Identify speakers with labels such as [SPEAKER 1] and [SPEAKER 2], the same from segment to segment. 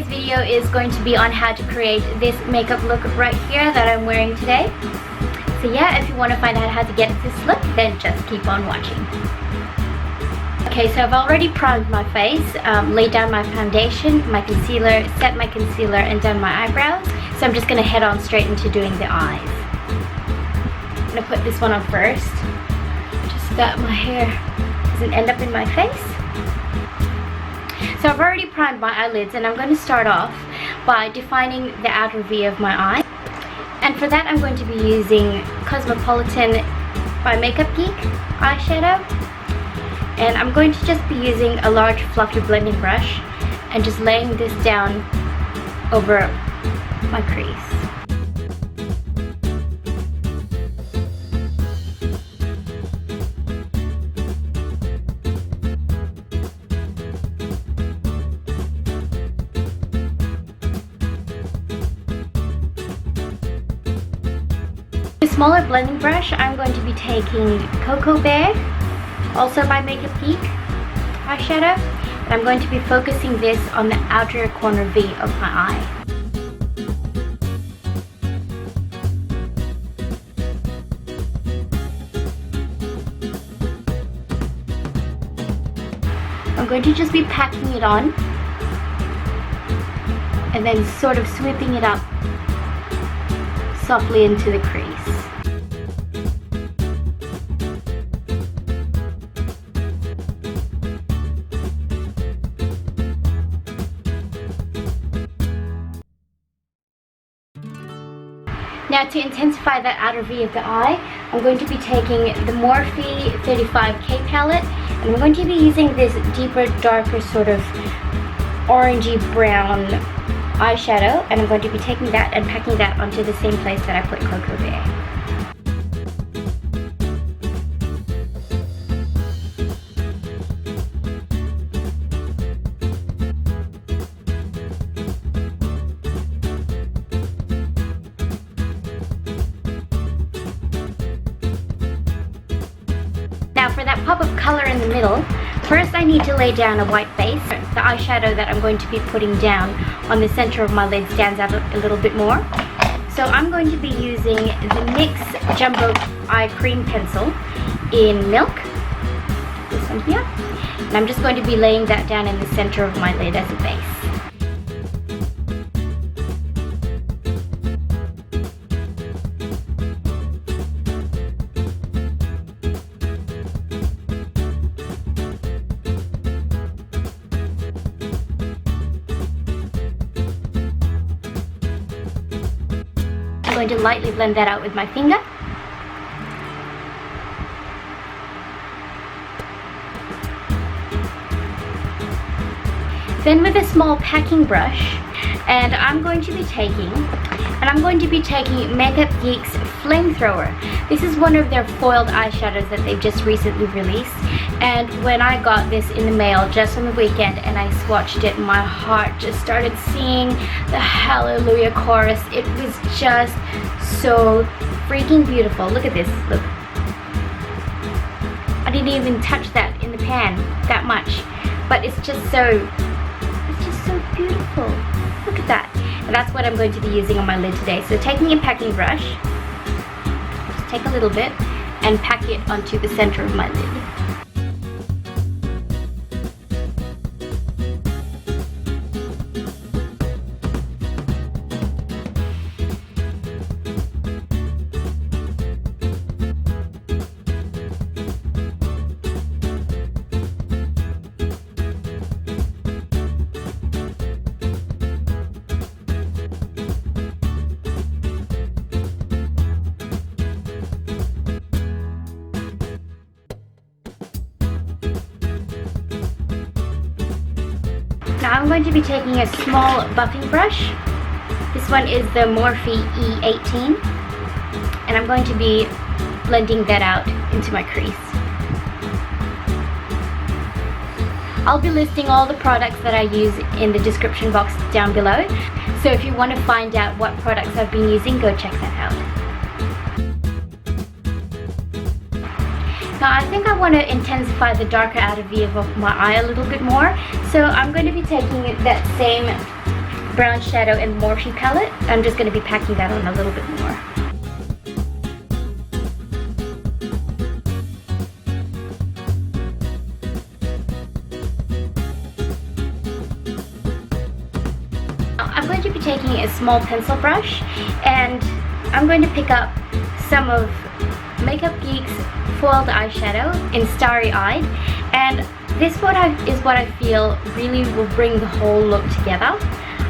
[SPEAKER 1] today's video is going to be on how to create this makeup look right here that I'm wearing today. So yeah, if you want to find out how to get this look, then just keep on watching. Okay, so I've already primed my face, laid down my foundation, my concealer, set my concealer, and done my eyebrows. So I'm just going to head on straight into doing the eyes. I'm going to put this one on first, just so that my hair doesn't end up in my face. So I've already primed my eyelids, and I'm going to start off by defining the outer V of my eye. And for that I'm going to be using Cosmopolitan by Makeupgeek eyeshadow. And I'm going to just be using a large fluffy blending brush and just laying this down over my crease. The smaller blending brush, I'm going to be taking Coco Beige, also by Makeupgeek eyeshadow, and I'm going to be focusing this on the outer corner V of my eye. I'm going to just be packing it on and then sort of sweeping it up softly into the crease. Now, to intensify that outer V of the eye, I'm going to be taking the Morphe 35K palette, and I'm going to be using this deeper, darker sort of orangey brown eyeshadow, and I'm going to be taking that and packing that onto the same place that I put Coco Beige. Now for that pop of color in the middle, first I need to lay down a white base. The eyeshadow that I'm going to be putting down on the center of my lid stands out a little bit more. So I'm going to be using the NYX Jumbo Eye Cream Pencil in Milk, this one here. And I'm just going to be laying that down in the center of my lid as a base. I'm going to lightly blend that out with my finger. Then with a small packing brush, and I'm going to be taking Makeupgeek's Flamethrower. This is one of their foiled eyeshadows that they've just recently released, and when I got this in the mail just on the weekend and I swatched it, my heart just started singing the Hallelujah chorus. It was just so freaking beautiful. Look at this, look. I didn't even touch that in the pan that much, but it's just so beautiful. Look at that. And that's what I'm going to be using on my lid today. So taking a packing brush, just take a little bit and pack it onto the center of my lid. Now I'm going to be taking a small buffing brush. This one is the Morphe E18, and I'm going to be blending that out into my crease. I'll be listing all the products that I use in the description box down below, so if you want to find out what products I've been using, go check that out. Now I think I want to intensify the darker outer V of my eye a little bit more, so I'm going to be taking that same brown shadow in Morphe palette. I'm just going to be packing that on a little bit more. I'm going to be taking a small pencil brush, and I'm going to pick up some of Makeupgeek's foiled eyeshadow in Starry Eyed, and this is what I feel really will bring the whole look together.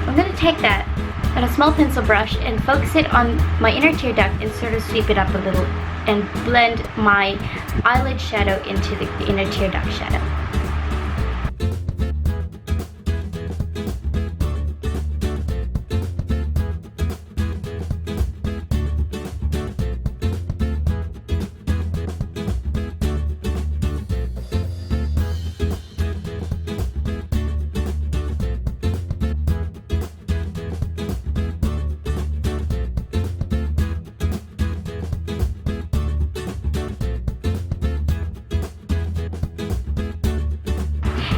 [SPEAKER 1] I'm going to take that on a small pencil brush and focus it on my inner tear duct and sort of sweep it up a little and blend my eyelid shadow into the inner tear duct shadow.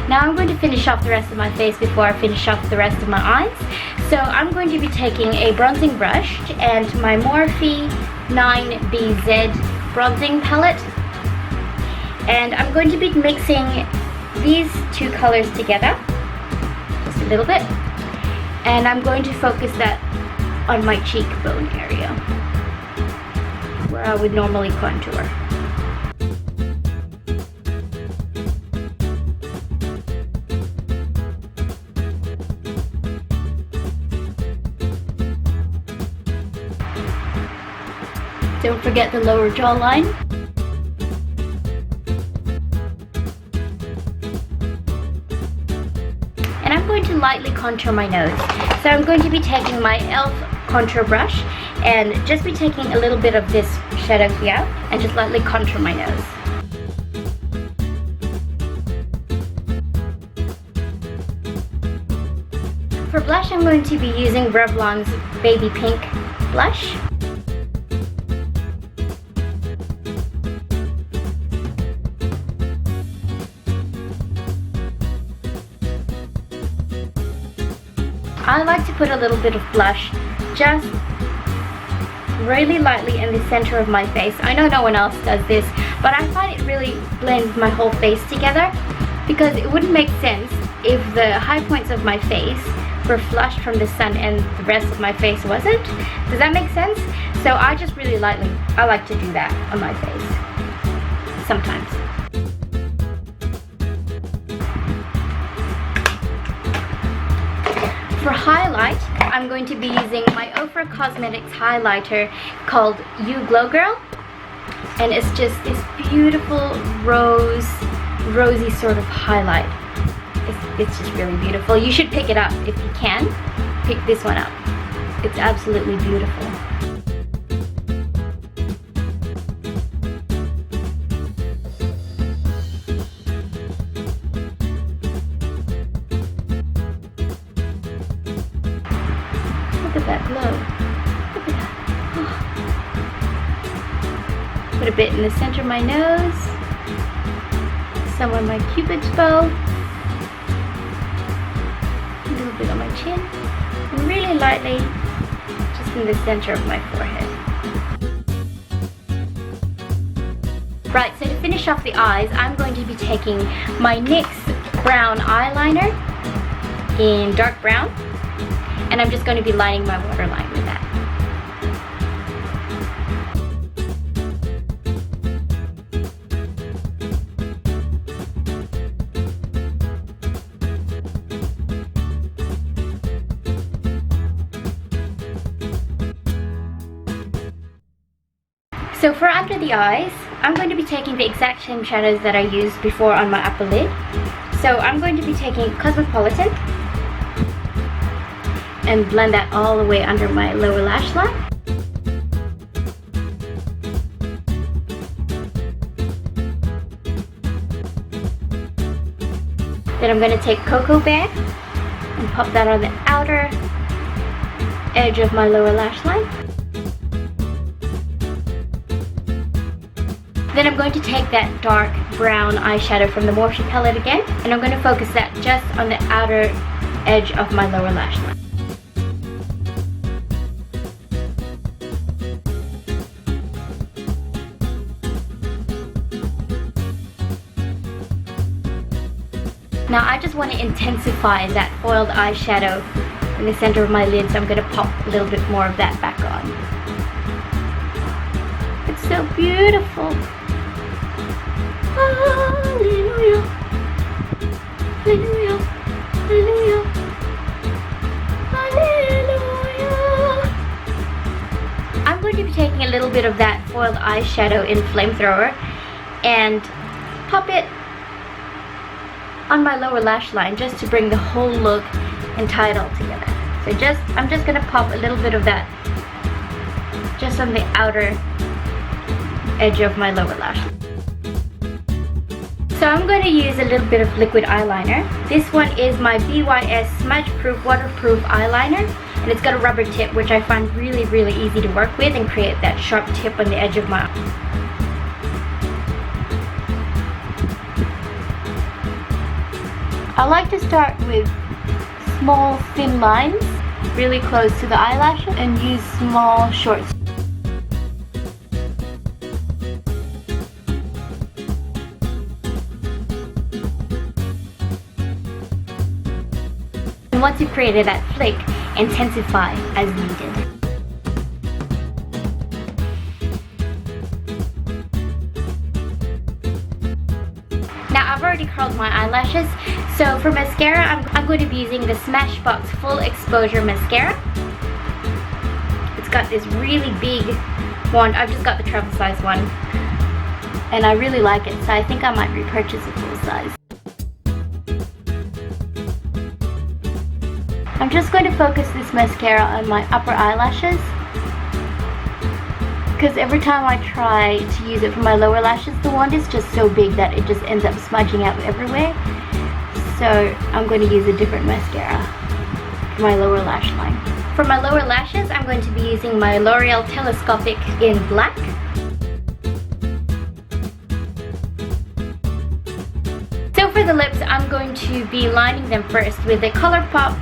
[SPEAKER 1] Now I'm going to finish off the rest of my face before I finish off the rest of my eyes. So I'm going to be taking a bronzing brush and my Morphe 9BZ bronzing palette. And I'm going to be mixing these two colors together, just a little bit. And I'm going to focus that on my cheekbone area, where I would normally contour. Don't forget the lower jawline. And I'm going to lightly contour my nose. So I'm going to be taking my e.l.f. contour brush and just be taking a little bit of this shadow here and just lightly contour my nose. For blush, I'm going to be using Revlon's Baby Pink blush. I like to put a little bit of blush just really lightly in the center of my face. I know no one else does this, but I find it really blends my whole face together, because it wouldn't make sense if the high points of my face were flushed from the sun and the rest of my face wasn't. Does that make sense? So I just really lightly, I like to do that on my face sometimes. For highlight, I'm going to be using my Ofra Cosmetics highlighter called You Glow Girl. And it's just this beautiful rosy sort of highlight. It's just really beautiful. You should pick it up if you can. Pick this one up. It's absolutely beautiful. Look at that glow. Look at that. Oh. Put a bit in the center of my nose. Some on my Cupid's bow. A little bit on my chin. And really lightly, just in the center of my forehead. Right, so to finish off the eyes, I'm going to be taking my NYX brown eyeliner in dark brown. And I'm just going to be lining my waterline with that. So for under the eyes, I'm going to be taking the exact same shadows that I used before on my upper lid. So I'm going to be taking Cosmopolitan and blend that all the way under my lower lash line. Then I'm going to take Coco Beige and pop that on the outer edge of my lower lash line. Then I'm going to take that dark brown eyeshadow from the Morphe palette again, and I'm going to focus that just on the outer edge of my lower lash line. Now I just want to intensify that foiled eyeshadow in the center of my lid, so I'm going to pop a little bit more of that back on. It's so beautiful. Hallelujah. Hallelujah. Hallelujah. Hallelujah. I'm going to be taking a little bit of that foiled eyeshadow in Flamethrower and pop it on my lower lash line just to bring the whole look and tie it all together. So I'm just gonna pop a little bit of that just on the outer edge of my lower lash line. So I'm going to use a little bit of liquid eyeliner. This one is my BYS Smudge Proof Waterproof Eyeliner, and it's got a rubber tip, which I find really, really easy to work with and create that sharp tip on the edge of my eye. I like to start with small thin lines really close to the eyelashes and use small short. And once you've created that flick, intensify as needed. Now I've already curled my eyelashes, so for mascara I'm going to be using the Smashbox Full Exposure Mascara. It's got this really big one. I've just got the travel size one and I really like it, so I think I might repurchase a full size. I'm just going to focus this mascara on my upper eyelashes, because every time I try to use it for my lower lashes, the wand is just so big that it just ends up smudging out everywhere. So I'm going to use a different mascara for my lower lash line. For my lower lashes, I'm going to be using my L'Oreal Telescopic in black. So for the lips, I'm going to be lining them first with the Colorpop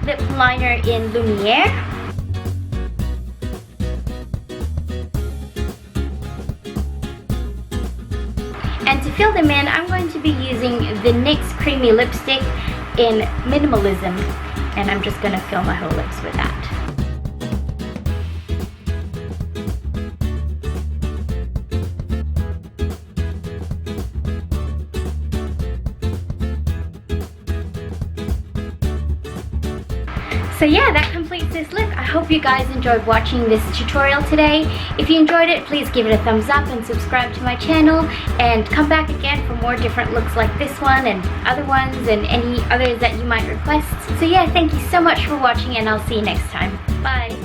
[SPEAKER 1] lip liner in Lumiere. And to fill them in, I'm going to be using the NYX Creamy Lipstick in Minimalism, and I'm just going to fill my whole lips with that. So yeah, that completes this look. I hope you guys enjoyed watching this tutorial today. If you enjoyed it, please give it a thumbs up and subscribe to my channel, and come back again for more different looks like this one and other ones and any others that you might request. So yeah, thank you so much for watching, and I'll see you next time. Bye!